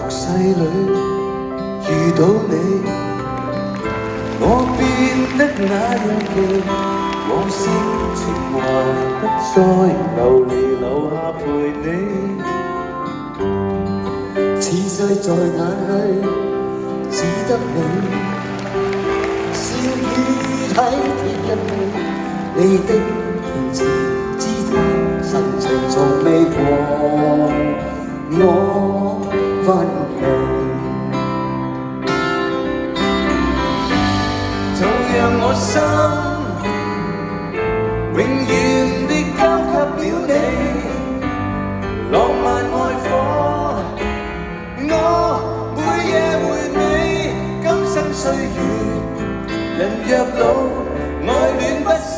世裏遇到你，我變得那樣奇，往昔情懷不再流離留下陪你，此際在眼裏只得你，笑語體貼入微，你的言辭姿態神情從未和我分離，就讓我心永遠地交給了你，浪漫愛火，我每夜回味，今生歲月，人若老，愛戀不死。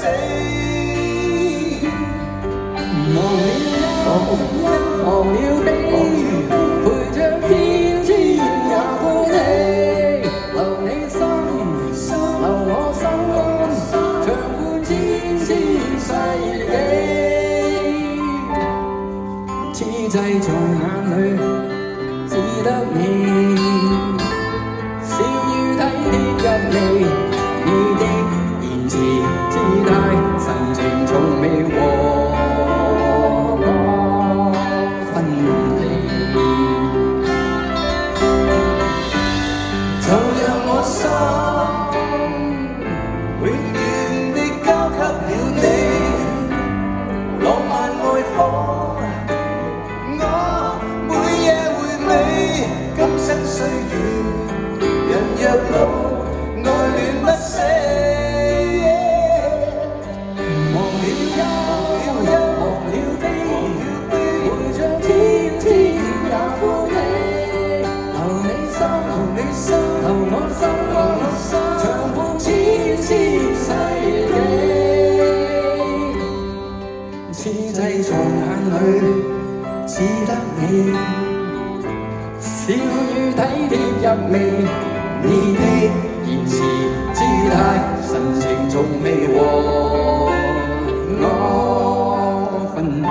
忘了悲，陪着天天也歡喜，留你心，留我心安，長伴千世紀。此際在眼裏只得你，笑語體貼入微，你的言辭姿態神情從未和永遠地交給了你，浪漫愛火，我每夜回味，今生歲月，人若老，愛戀不死。忘了憂，忘了悲，陪着天天也歡喜，留你心，留我心，長伴千世紀。此際在眼裏只得你，笑語體貼入微，你的言辭姿態神情從未和我分離。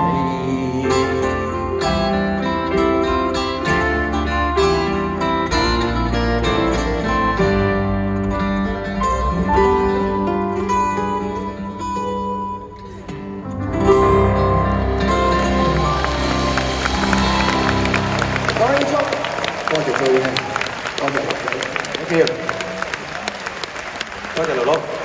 多謝最兄，多謝樂仔，thank you，多謝盧盧。